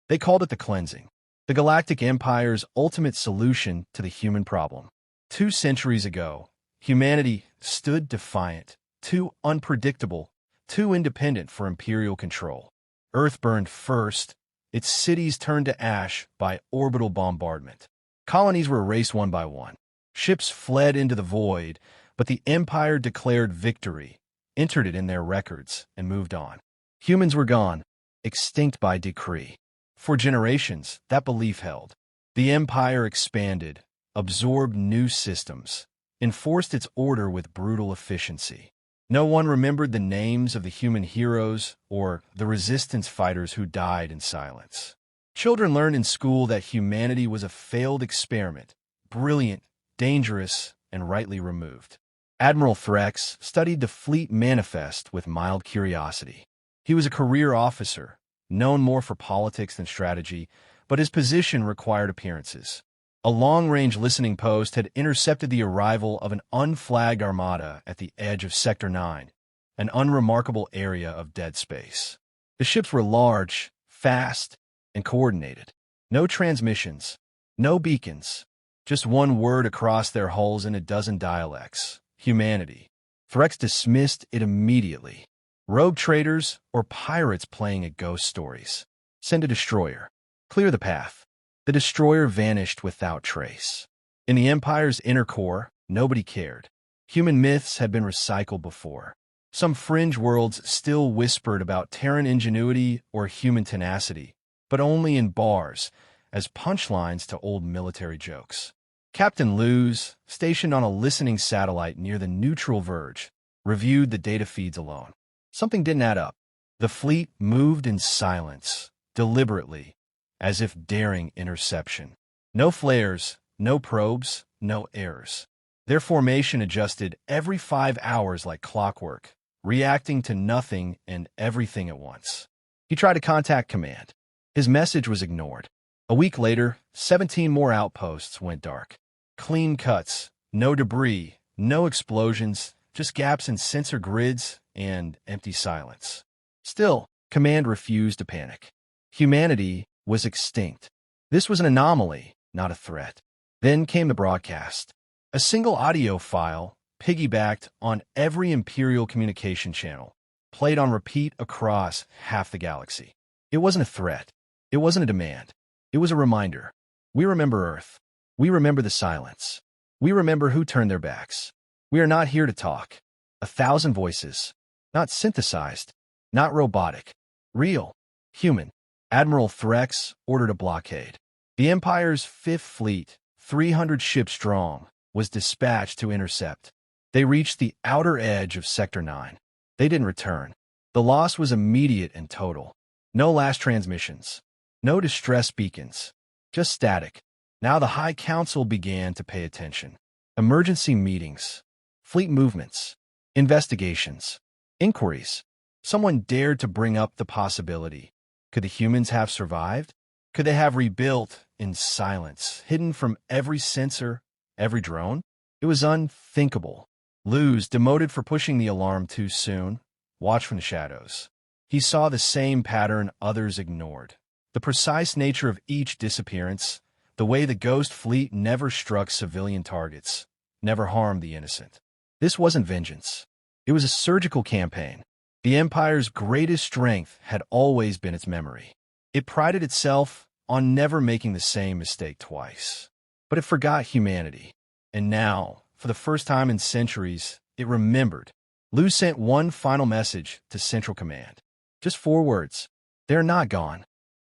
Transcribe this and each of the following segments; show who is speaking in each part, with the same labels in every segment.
Speaker 1: They called it the cleansing, the Galactic Empire's ultimate solution to the human problem. 2 centuries ago, humanity stood defiant, too unpredictable, too independent for imperial control. Earth burned first, its cities turned to ash by orbital bombardment. Colonies were erased one by one. Ships fled into the void, but the Empire declared victory, entered it in their records, and moved on. Humans were gone, extinct by decree. For generations, that belief held. The Empire expanded, absorbed new systems, enforced its order with brutal efficiency. No one remembered the names of the human heroes or the resistance fighters who died in silence. Children learned in school that humanity was a failed experiment, brilliant, dangerous, and rightly removed. Admiral Threx studied the fleet manifest with mild curiosity. He was a career officer, known more for politics than strategy, but his position required appearances. A long-range listening post had intercepted the arrival of an unflagged armada at the edge of Sector 9, an unremarkable area of dead space. The ships were large, fast, and coordinated. No transmissions, no beacons, just one word across their hulls in a dozen dialects: humanity. Threx dismissed it immediately. Rogue traders or pirates playing at ghost stories. Send a destroyer. Clear the path. The destroyer vanished without trace. In the Empire's inner core, nobody cared. Human myths had been recycled before. Some fringe worlds still whispered about Terran ingenuity or human tenacity, but only in bars, as punchlines to old military jokes. Captain Luz, stationed on a listening satellite near the neutral verge, reviewed the data feeds alone. Something didn't add up. The fleet moved in silence, deliberately, as if daring interception. No flares, no probes, no errors. Their formation adjusted every 5 hours like clockwork, reacting to nothing and everything at once. He tried to contact command. His message was ignored. A week later, 17 more outposts went dark. Clean cuts, no debris, no explosions, just gaps in sensor grids and empty silence. Still, command refused to panic. Humanity was extinct. This was an anomaly, not a threat. Then came the broadcast. A single audio file, piggybacked on every Imperial communication channel, played on repeat across half the galaxy. It wasn't a threat. It wasn't a demand. It was a reminder. We remember Earth. We remember the silence. We remember who turned their backs. We are not here to talk. 1,000 voices. Not synthesized. Not robotic. Real. Human. Admiral Threx ordered a blockade. The Empire's 5th Fleet, 300 ships strong, was dispatched to intercept. They reached the outer edge of Sector 9. They didn't return. The loss was immediate and total. No last transmissions. No distress beacons. Just static. Now the High Council began to pay attention. Emergency meetings. Fleet movements. Investigations. Inquiries. Someone dared to bring up the possibility. Could the humans have survived? Could they have rebuilt in silence, hidden from every sensor, every drone? It was unthinkable. Luz, demoted for pushing the alarm too soon, watched from the shadows. He saw the same pattern others ignored. The precise nature of each disappearance, the way the Ghost Fleet never struck civilian targets, never harmed the innocent. This wasn't vengeance. It was a surgical campaign. The Empire's greatest strength had always been its memory. It prided itself on never making the same mistake twice. But it forgot humanity. And now, for the first time in centuries, it remembered. Luz sent one final message to Central Command. Just 4 words. They're not gone.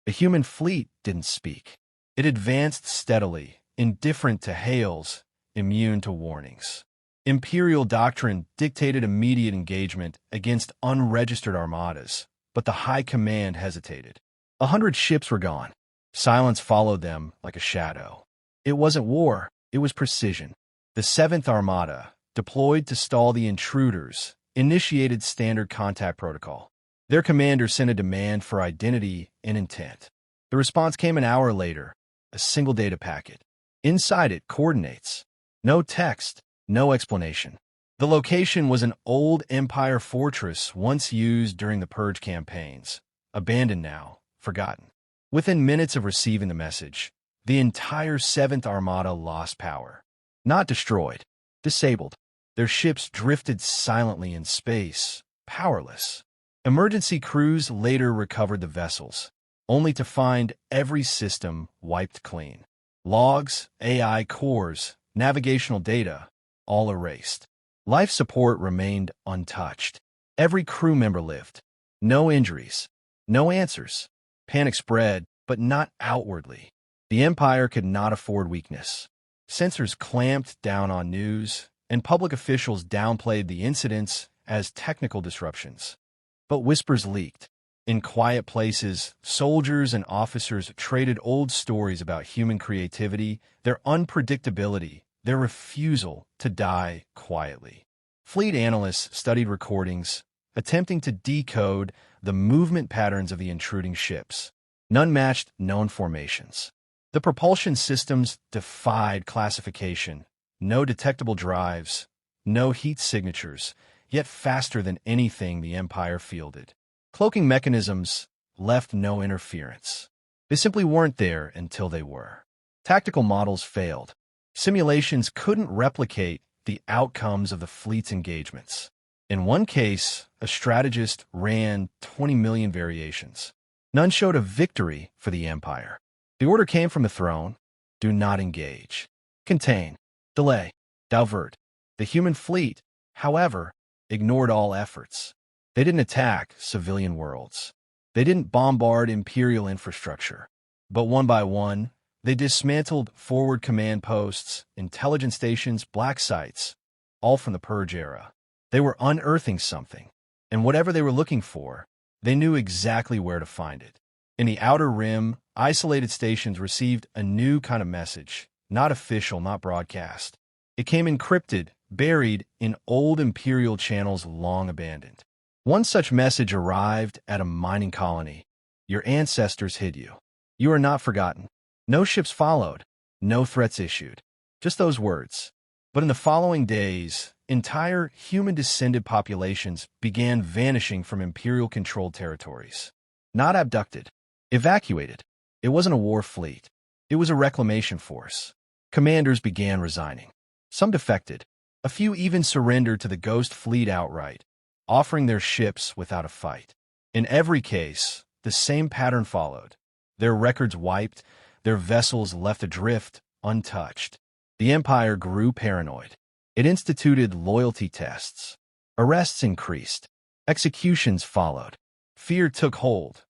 Speaker 1: The human fleet didn't speak. It advanced steadily, indifferent to hails, immune to warnings. Imperial doctrine dictated immediate engagement against unregistered armadas, but the High Command hesitated. 100 ships were gone. Silence followed them like a shadow. It wasn't war, it was precision. The 7th Armada, deployed to stall the intruders, initiated standard contact protocol. Their commander sent a demand for identity and intent. The response came an hour later, a single data packet. Inside it, coordinates. No text. No explanation. The location was an old Empire fortress once used during the Purge campaigns, abandoned now, forgotten. Within minutes of receiving the message, the entire 7th Armada lost power. Not destroyed, disabled. Their ships drifted silently in space, powerless. Emergency crews later recovered the vessels, only to find every system wiped clean. Logs, AI cores, navigational data, all erased. Life support remained untouched. Every crew member lived. No injuries, no answers. Panic spread, but not outwardly. The Empire could not afford weakness. Censors clamped down on news, and public officials downplayed the incidents as technical disruptions. But whispers leaked. In quiet places, soldiers and officers traded old stories about human creativity, their unpredictability, their refusal to die quietly. Fleet analysts studied recordings, attempting to decode the movement patterns of the intruding ships. None matched known formations. The propulsion systems defied classification. No detectable drives, no heat signatures, yet faster than anything the Empire fielded. Cloaking mechanisms left no interference. They simply weren't there until they were. Tactical models failed. Simulations couldn't replicate the outcomes of the fleet's engagements. In one case, a strategist ran 20 million variations. None showed a victory for the Empire. The order came from the throne: do not engage. Contain. Delay. Divert. The human fleet, however, ignored all efforts. They didn't attack civilian worlds. They didn't bombard Imperial infrastructure. But one by one, they dismantled forward command posts, intelligence stations, black sites, all from the Purge era. They were unearthing something, and whatever they were looking for, they knew exactly where to find it. In the Outer Rim, isolated stations received a new kind of message, not official, not broadcast. It came encrypted, buried in old Imperial channels long abandoned. One such message arrived at a mining colony. Your ancestors hid you. You are not forgotten. No ships followed, no threats issued. Just those words. But in the following days, entire human-descended populations began vanishing from Imperial-controlled territories. Not abducted, evacuated. It wasn't a war fleet. It was a reclamation force. Commanders began resigning. Some defected. A few even surrendered to the Ghost Fleet outright, offering their ships without a fight. In every case, the same pattern followed. Their records wiped, their vessels left adrift, untouched. The Empire grew paranoid. It instituted loyalty tests. Arrests increased. Executions followed. Fear took hold,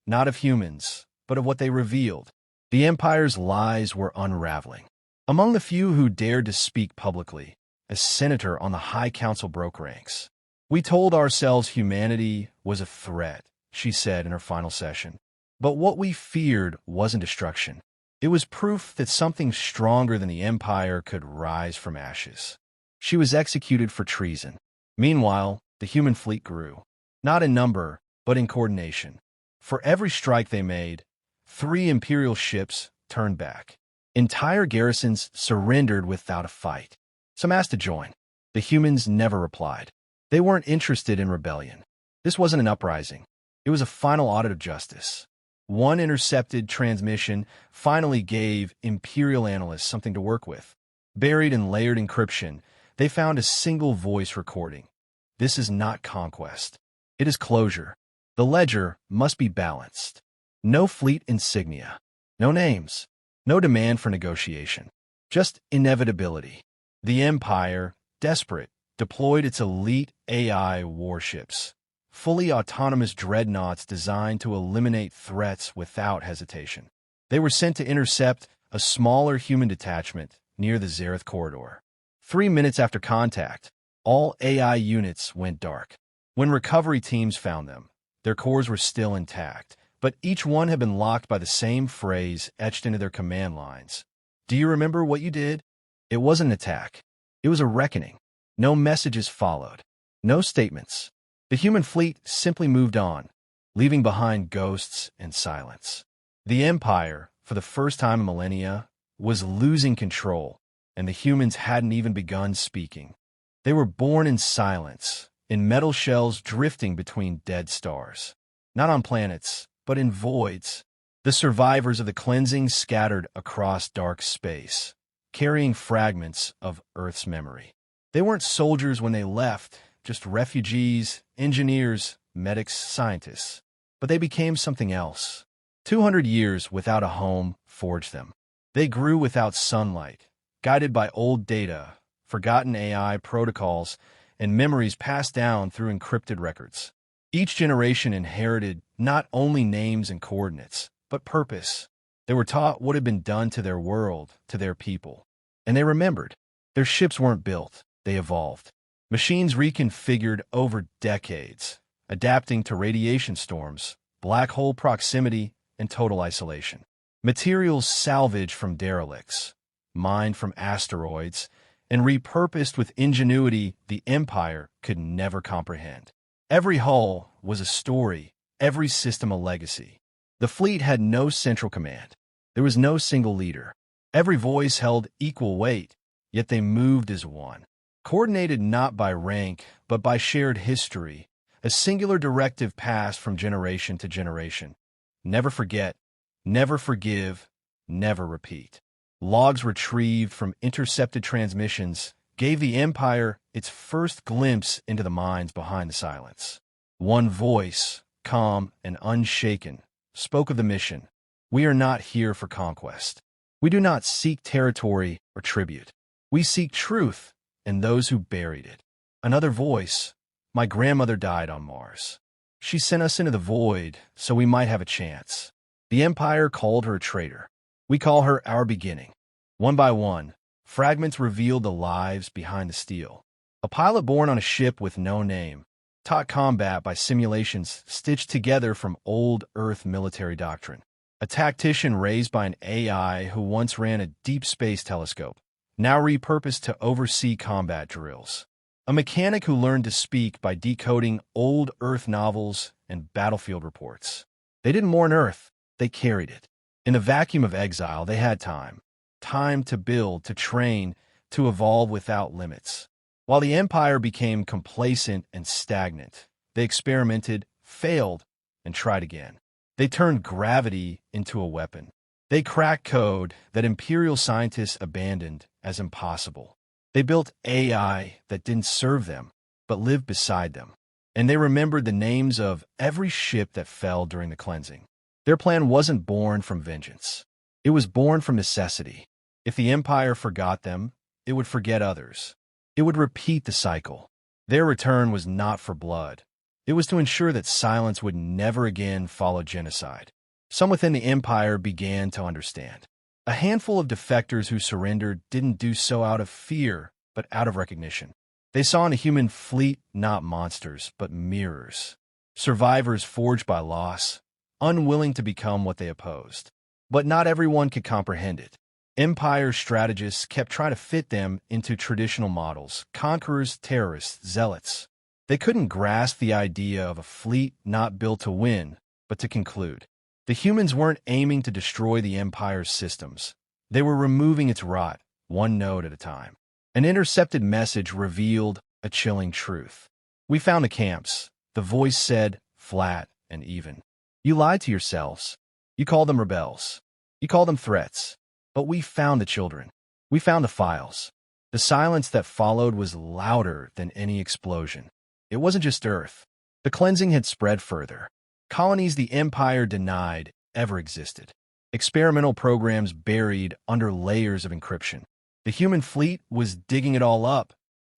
Speaker 1: not of humans, but of what they revealed. The Empire's lies were unraveling. Among the few who dared to speak publicly, a senator on the High Council broke ranks. We told ourselves humanity was a threat, she said in her final session. But what we feared wasn't destruction. It was proof that something stronger than the Empire could rise from ashes. She was executed for treason. Meanwhile, the human fleet grew, not in number, but in coordination. For every strike they made, 3 Imperial ships turned back. Entire garrisons surrendered without a fight. Some asked to join. The humans never replied. They weren't interested in rebellion. This wasn't an uprising. It was a final audit of justice. One intercepted transmission finally gave Imperial analysts something to work with. Buried in layered encryption, they found a single voice recording. This is not conquest. It is closure. The ledger must be balanced. No fleet insignia. No names. No demand for negotiation. Just inevitability. The Empire, desperate, deployed its elite AI warships. Fully autonomous dreadnoughts designed to eliminate threats without hesitation. They were sent to intercept a smaller human detachment near the Zareth corridor. 3 minutes after contact, all AI units went dark. When recovery teams found them, their cores were still intact, but each one had been locked by the same phrase etched into their command lines. Do you remember what you did? It wasn't an attack. It was a reckoning. No messages followed. No statements. The human fleet simply moved on, leaving behind ghosts and silence. The Empire, for the first time in millennia, was losing control, and the humans hadn't even begun speaking. They were born in silence, in metal shells drifting between dead stars. Not on planets, but in voids. The survivors of the cleansing scattered across dark space, carrying fragments of Earth's memory. They weren't soldiers when they left, just refugees, engineers, medics, scientists. But they became something else. 200 years without a home forged them. They grew without sunlight, guided by old data, forgotten AI protocols, and memories passed down through encrypted records. Each generation inherited not only names and coordinates, but purpose. They were taught what had been done to their world, to their people. And they remembered. Their ships weren't built, they evolved. Machines reconfigured over decades, adapting to radiation storms, black hole proximity, and total isolation. Materials salvaged from derelicts, mined from asteroids, and repurposed with ingenuity the Empire could never comprehend. Every hull was a story, every system a legacy. The fleet had no central command. There was no single leader. Every voice held equal weight, yet they moved as one. Coordinated not by rank, but by shared history, a singular directive passed from generation to generation. Never forget, never forgive, never repeat. Logs retrieved from intercepted transmissions gave the Empire its first glimpse into the minds behind the silence. One voice, calm and unshaken, spoke of the mission. We are not here for conquest. We do not seek territory or tribute. We seek truth and those who buried it. Another voice, my grandmother died on Mars. She sent us into the void so we might have a chance. The Empire called her a traitor. We call her our beginning. One by one, fragments revealed the lives behind the steel. A pilot born on a ship with no name, taught combat by simulations stitched together from old Earth military doctrine. A tactician raised by an AI who once ran a deep space telescope, now repurposed to oversee combat drills. A mechanic who learned to speak by decoding old Earth novels and battlefield reports. They didn't mourn Earth, they carried it. In the vacuum of exile, they had time. Time to build, to train, to evolve without limits. While the Empire became complacent and stagnant, they experimented, failed, and tried again. They turned gravity into a weapon. They cracked code that Imperial scientists abandoned as impossible. They built AI that didn't serve them, but lived beside them. And they remembered the names of every ship that fell during the cleansing. Their plan wasn't born from vengeance. It was born from necessity. If the Empire forgot them, it would forget others. It would repeat the cycle. Their return was not for blood. It was to ensure that silence would never again follow genocide. Some within the Empire began to understand. A handful of defectors who surrendered didn't do so out of fear, but out of recognition. They saw in a human fleet not monsters, but mirrors. Survivors forged by loss, unwilling to become what they opposed. But not everyone could comprehend it. Empire strategists kept trying to fit them into traditional models, conquerors, terrorists, zealots. They couldn't grasp the idea of a fleet not built to win, but to conclude. The humans weren't aiming to destroy the Empire's systems. They were removing its rot, one node at a time. An intercepted message revealed a chilling truth. We found the camps, the voice said, flat and even. You lied to yourselves. You called them rebels. You called them threats. But we found the children. We found the files. The silence that followed was louder than any explosion. It wasn't just Earth. The cleansing had spread further. Colonies the Empire denied ever existed. Experimental programs buried under layers of encryption. The human fleet was digging it all up,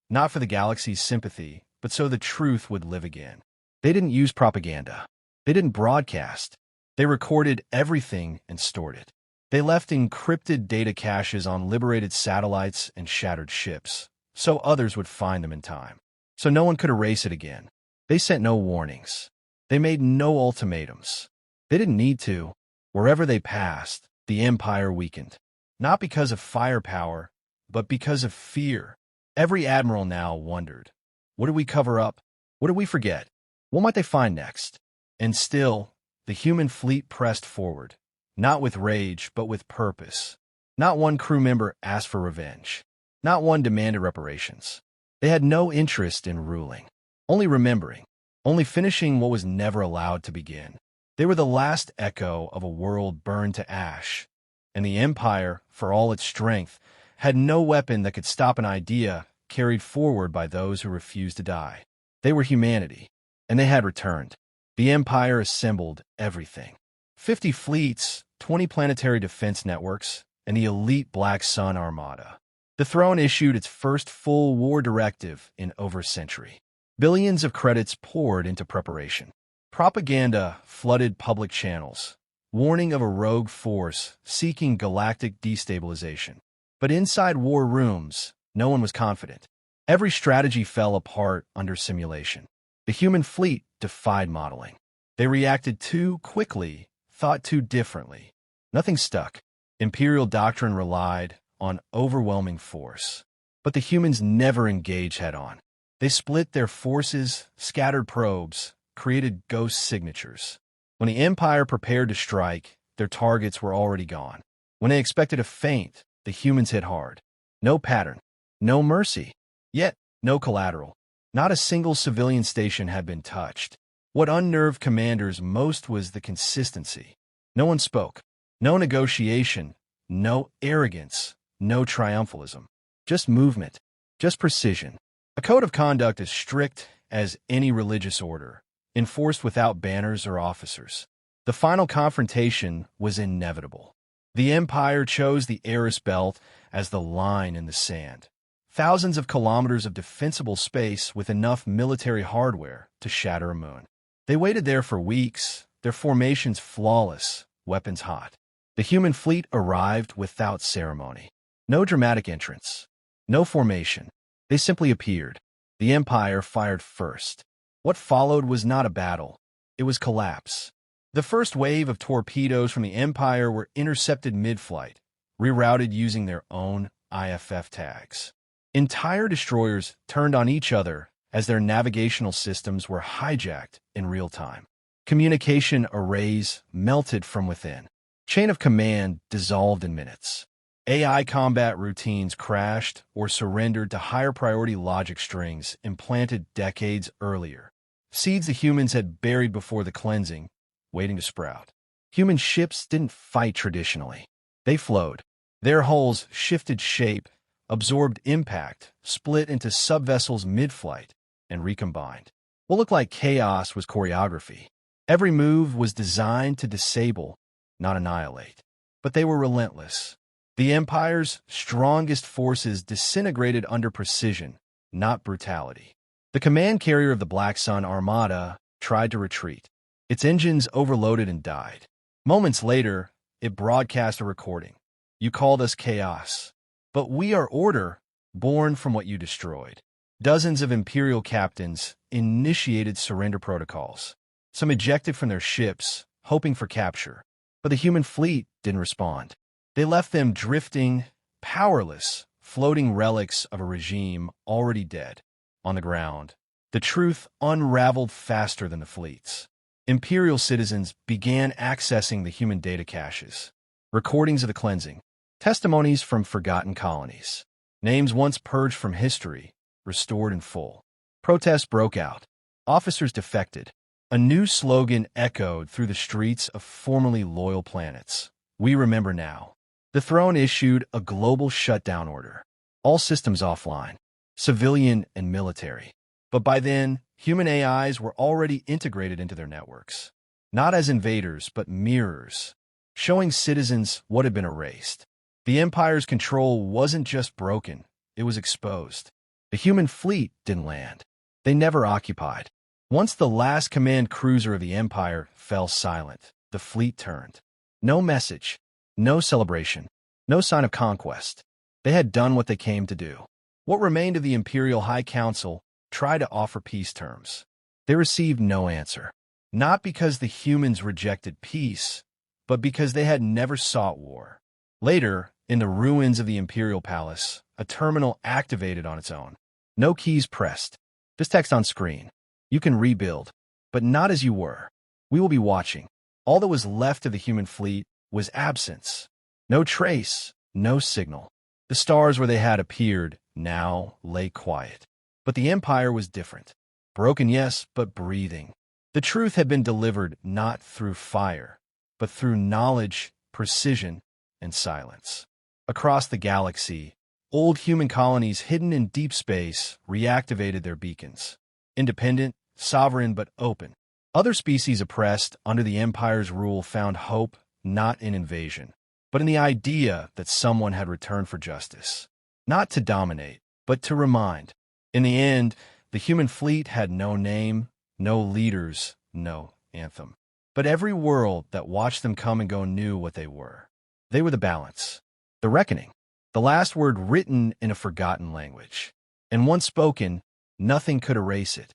Speaker 1: not for the galaxy's sympathy, but so the truth would live again. They didn't use propaganda. They didn't broadcast. They recorded everything and stored it. They left encrypted data caches on liberated satellites and shattered ships, so others would find them in time. So no one could erase it again. They sent no warnings. They made no ultimatums. They didn't need to. Wherever they passed, the Empire weakened. Not because of firepower, but because of fear. Every admiral now wondered, what did we cover up? What did we forget? What might they find next? And still, the human fleet pressed forward, not with rage, but with purpose. Not one crew member asked for revenge. Not one demanded reparations. They had no interest in ruling, only remembering, only finishing what was never allowed to begin. They were the last echo of a world burned to ash, and the Empire, for all its strength, had no weapon that could stop an idea carried forward by those who refused to die. They were humanity, and they had returned. The Empire assembled everything. 50 fleets, 20 planetary defense networks, and the elite Black Sun Armada. The throne issued its first full war directive in over a century. Billions of credits poured into preparation. Propaganda flooded public channels, warning of a rogue force seeking galactic destabilization. But inside war rooms, no one was confident. Every strategy fell apart under simulation. The human fleet defied modeling. They reacted too quickly, thought too differently. Nothing stuck. Imperial doctrine relied on overwhelming force. But the humans never engaged head-on. They split their forces, scattered probes, created ghost signatures. When the Empire prepared to strike, their targets were already gone. When they expected a feint, the humans hit hard. No pattern, no mercy, yet no collateral. Not a single civilian station had been touched. What unnerved commanders most was the consistency. No one spoke. No negotiation. No arrogance. No triumphalism. Just movement. Just precision. A code of conduct as strict as any religious order, enforced without banners or officers. The final confrontation was inevitable. The Empire chose the Eris Belt as the line in the sand. Thousands of kilometers of defensible space with enough military hardware to shatter a moon. They waited there for weeks, their formations flawless, weapons hot. The human fleet arrived without ceremony. No dramatic entrance. No formation. They simply appeared. The Empire fired first. What followed was not a battle. It was collapse. The first wave of torpedoes from the Empire were intercepted mid-flight, rerouted using their own IFF tags. Entire destroyers turned on each other as their navigational systems were hijacked in real time. Communication arrays melted from within. Chain of command dissolved in minutes. AI combat routines crashed or surrendered to higher priority logic strings implanted decades earlier. Seeds the humans had buried before the cleansing, waiting to sprout. Human ships didn't fight traditionally. They flowed. Their hulls shifted shape, absorbed impact, split into subvessels mid-flight, and recombined. What looked like chaos was choreography. Every move was designed to disable, not annihilate. But they were relentless. The Empire's strongest forces disintegrated under precision, not brutality. The command carrier of the Black Sun Armada tried to retreat. Its engines overloaded and died. Moments later, it broadcast a recording. You called us chaos, but we are order, born from what you destroyed. Dozens of Imperial captains initiated surrender protocols. Some ejected from their ships, hoping for capture. But the human fleet didn't respond. They left them drifting, powerless, floating relics of a regime already dead. On the ground, the truth unraveled faster than the fleets. Imperial citizens began accessing the human data caches. Recordings of the cleansing. Testimonies from forgotten colonies. Names once purged from history, restored in full. Protests broke out. Officers defected. A new slogan echoed through the streets of formerly loyal planets. We remember now. The throne issued a global shutdown order. All systems offline, civilian and military. But by then, human AIs were already integrated into their networks. Not as invaders, but mirrors, showing citizens what had been erased. The Empire's control wasn't just broken, it was exposed. The human fleet didn't land. They never occupied. Once the last command cruiser of the Empire fell silent, the fleet turned. No message. No celebration, no sign of conquest. They had done what they came to do. What remained of the Imperial High Council tried to offer peace terms. They received no answer. Not because the humans rejected peace, but because they had never sought war. Later, in the ruins of the Imperial Palace, a terminal activated on its own. No keys pressed. Just text on screen. You can rebuild, but not as you were. We will be watching. All that was left of the human fleet was absence. No trace, no signal. The stars where they had appeared now lay quiet. But the Empire was different. Broken, yes, but breathing. The truth had been delivered not through fire, but through knowledge, precision, and silence. Across the galaxy, old human colonies hidden in deep space reactivated their beacons. Independent, sovereign, but open. Other species oppressed under the Empire's rule found hope not in invasion, but in the idea that someone had returned for justice. Not to dominate, but to remind. In the end, the human fleet had no name, no leaders, no anthem. But every world that watched them come and go knew what they were. They were the balance, the reckoning, the last word written in a forgotten language. And once spoken, nothing could erase it.